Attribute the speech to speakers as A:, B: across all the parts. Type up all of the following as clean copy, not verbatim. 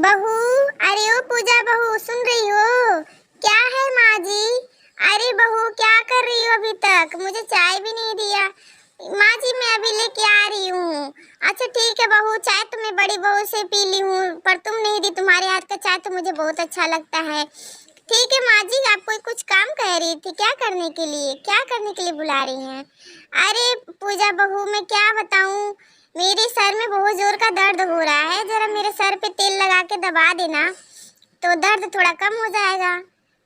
A: बहू, अरे ओ पूजा बहू, सुन रही हो? क्या है माँ जी? अरे बहू, क्या कर रही हो? अभी तक मुझे चाय भी नहीं दिया। माँ जी मैं अभी लेके आ रही हूँ। अच्छा ठीक है बहू, चाय तो मैं बड़ी बहू से पी ली हूँ, पर तुम नहीं दी। तुम्हारे हाथ का चाय तो मुझे बहुत अच्छा लगता है। ठीक है माँ जी, आप कोई कुछ काम कह रही थी, क्या करने के लिए, क्या करने के लिए बुला रही हैं? अरे पूजा बहू, मैं क्या बताऊँ, मेरे सर में बहुत जोर का दर्द हो रहा है। जरा मेरे सर पे तेल लगा के दबा देना तो दर्द थोड़ा कम हो जाएगा।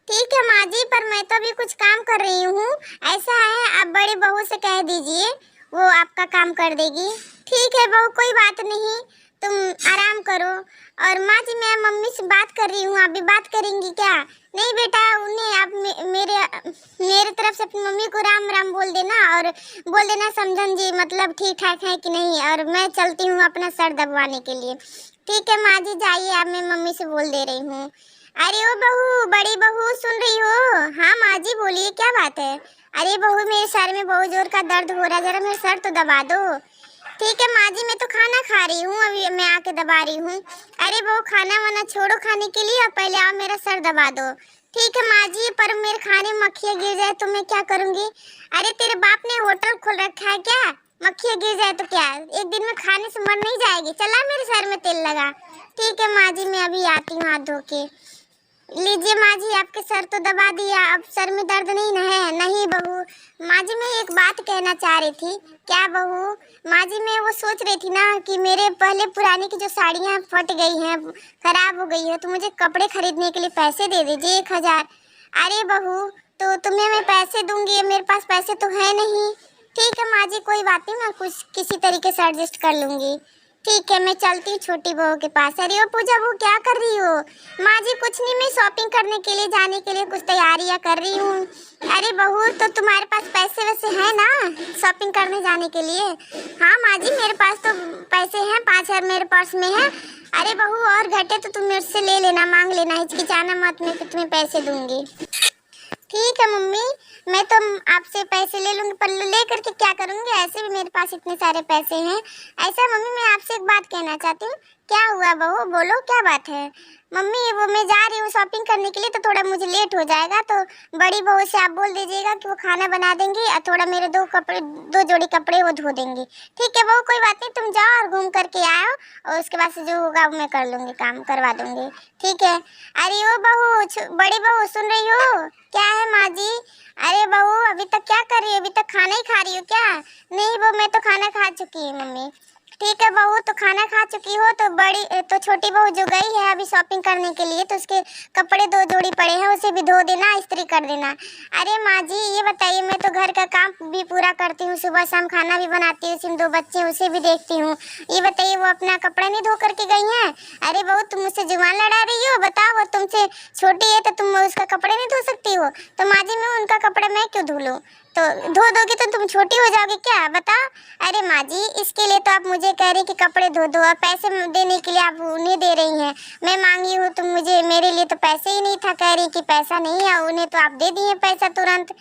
A: ठीक है माँ जी, पर मैं तो अभी कुछ काम कर रही हूँ। ऐसा है, आप बड़ी बहू से कह दीजिए, वो आपका काम कर देगी। ठीक है बहू, कोई बात नहीं, तुम आराम करो। और माँ जी मैं मम्मी से बात कर रही हूँ, आप भी बात करेंगी क्या? नहीं बेटा, उन्हें आप मेरे तरफ से अपनी मम्मी को राम राम बोल देना, और बोल देना समझन जी मतलब ठीक ठाक है कि नहीं, और मैं चलती हूँ अपना सर दबवाने के लिए। ठीक है माँ जी, जाइए आप, मैं मम्मी से बोल दे रही हूँ। अरे ओ बहू, बड़ी बहू, सुन रही हो? हाँ माँ जी बोलिए, क्या बात है? अरे बहू, मेरे सर में बहुत जोर का दर्द हो रहा है, जरा मेरा सर तो दबा दो। ठीक है माँ जी, मैं तो खाना खा रही हूँ, अभी मैं आके दबा रही हूँ। अरे बहू, खाना वाना छोड़ो खाने के लिए, और पहले आओ मेरा सर दबा दो। ठीक है माँ जी, पर मेरे खाने में मक्खियाँ गिर जाए तो मैं क्या करूँगी? अरे तेरे बाप ने होटल खोल रखा है क्या? मक्खियाँ गिर जाए तो क्या, एक दिन में खाने से मर नहीं जाएगी? चला मेरे सर में तेल लगा। ठीक है माँ जी, मैं अभी आती हूँ हाथ धो के। लीजिए माँ जी, आपके सर तो दबा दिया, अब सर में दर्द नहीं ना है? नहीं बहू। माँ जी मैं एक बात कहना चाह रही थी। क्या बहू? माँ जी मैं वो सोच रही थी ना कि मेरे पहले पुरानी की जो साड़ियाँ फट गई हैं, खराब हो गई है, तो मुझे कपड़े खरीदने के लिए पैसे दे दीजिए 1,000। अरे बहू, तो तुम्हें मैं पैसे दूंगी, मेरे पास पैसे तो है नहीं। ठीक है माँ जी, कोई बात नहीं, मैं कुछ किसी तरीके से एडजस्ट कर लूंगी। ठीक है, मैं चलती हूँ छोटी बहू के पास। अरे ओ पूजा बहू, क्या कर रही हो? माँ जी कुछ नहीं, मैं शॉपिंग करने के लिए जाने के लिए कुछ तैयारियां कर रही हूँ। अरे बहू, तो तुम्हारे पास पैसे वैसे हैं ना शॉपिंग करने जाने के लिए? हाँ माँ जी, मेरे पास तो पैसे हैं, 5,000 मेरे पर्स में है। अरे बहू, और घटे तो तुम मेरे से ले लेना, मांग लेना, हिचकिचाना मत, मैं तो तुम्हें पैसे दूंगी। ठीक है मम्मी, मैं तो आपसे पैसे ले लूंगी, पर ले करके क्या करूंगी? ऐसे भी मेरे पास इतने सारे पैसे हैं। ऐसा मम्मी, मैं आपसे एक बात कहना चाहती हूँ। क्या हुआ बहू, बोलो क्या बात है? मम्मी वो मैं जा रही हूँ शॉपिंग करने के लिए, तो थोड़ा मुझे लेट हो जाएगा, तो बड़ी बहू से आप बोल दीजिएगा कि वो खाना बना देंगी, और थोड़ा मेरे दो जोड़ी कपड़े वो धो देंगी। ठीक है बहू, कोई बात नहीं, तुम जाओ और घूम करके आओ, और उसके बाद से जो होगा वो मैं कर लूंगी, काम करवा दूंगी। ठीक है। अरे ओ बहू, बड़ी बहू, सुन रही हो? क्या है माँ जी? अरे बहू, अभी तक क्या कर रही हो? अभी तक खाना ही खा रही हो क्या? नहीं बहू, मैं तो खाना खा चुकी हूँ मम्मी। ठीक है बहू, तो खाना खा चुकी हो तो छोटी बहू जो गई है अभी शॉपिंग करने के लिए, तो उसके कपड़े 2 जोड़ी पड़े हैं, उसे भी धो देना, इस्त्री कर देना। अरे माँ जी ये बताइए, मैं तो घर का काम भी पूरा करती हूँ, सुबह शाम खाना भी बनाती हूँ, 2 बच्चे उसे भी देखती हूँ। ये बताइए, वो अपना कपड़ा नहीं धो करके गई हैं? अरे बहू, तुम मुझसे जुबान लड़ा रही हो? बताओ, वो तुमसे छोटी है तो तुम उसका कपड़े नहीं धो सकती हो? तो माँ जी मैं उनका कपड़ा मैं क्यों धो लूँ? तो धो दोगी तो तुम छोटी हो जाओगी क्या, बताओ? अरे माँ जी, इसके लिए तो आप मुझे कह रही कि कपड़े धो दो, और पैसे देने के लिए आप उन्हें दे रही हैं। मैं मांगी हूँ तो मुझे, मेरे लिए तो पैसे ही नहीं था, कह रही कि पैसा नहीं है, उन्हें तो आप दे दिए पैसा तुरंत।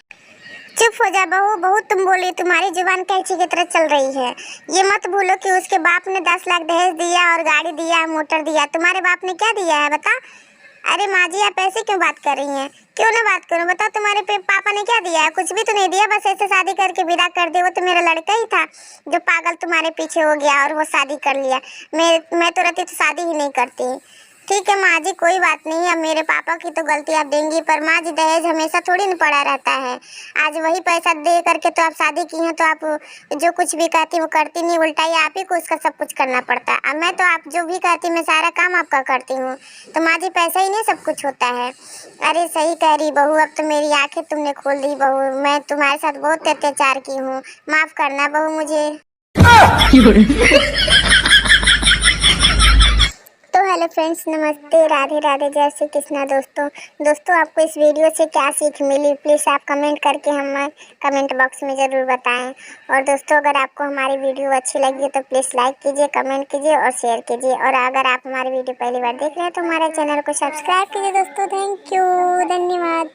A: चुप हो जा बहू, बहुत तुम बोली, तुम्हारी जुबान कैंची की तरह चल रही है। ये मत भूलो कि उसके बाप ने 10 लाख दहेज दिया, और गाड़ी दिया, मोटर दिया। तुम्हारे बाप ने क्या दिया है बता? अरे माँ जी, आप ऐसे क्यों बात कर रही हैं? क्यों ना बात करूं, बताओ, तुम्हारे पापा ने क्या दिया है? कुछ भी तो नहीं दिया, बस ऐसे शादी करके विदा कर दे। वो तो मेरा लड़का ही था जो पागल तुम्हारे पीछे हो गया, और वो शादी कर लिया। मैं तो रहती तो शादी ही नहीं करती। ठीक है माँ जी, कोई बात नहीं, अब मेरे पापा की तो गलती आप देंगी, पर माँ जी दहेज हमेशा थोड़ी न पड़ा रहता है। आज वही पैसा दे करके तो आप शादी की हैं, तो आप जो कुछ भी कहती वो करती नहीं, उल्टा ही आप ही को उसका सब कुछ करना पड़ता है। अब मैं तो आप जो भी कहती, मैं सारा काम आपका करती हूँ। तो माँ जी पैसा ही नहीं सब कुछ होता है। अरे सही कह रही बहू, अब तो मेरी आंखें तुमने खोल दी बहू, मैं तुम्हारे साथ बहुत अत्याचार की हूँ, माफ करना बहू मुझे। तो हेलो फ्रेंड्स, नमस्ते, राधे राधे, जय श्री कृष्णा। दोस्तों आपको इस वीडियो से क्या सीख मिली, प्लीज़ आप कमेंट करके हमें कमेंट बॉक्स में ज़रूर बताएं। और दोस्तों, अगर आपको हमारी वीडियो अच्छी लगी तो प्लीज़ लाइक कीजिए, कमेंट कीजिए और शेयर कीजिए। और अगर आप हमारी वीडियो पहली बार देख रहे हैं तो हमारे चैनल को सब्सक्राइब कीजिए दोस्तों। थैंक यू, धन्यवाद।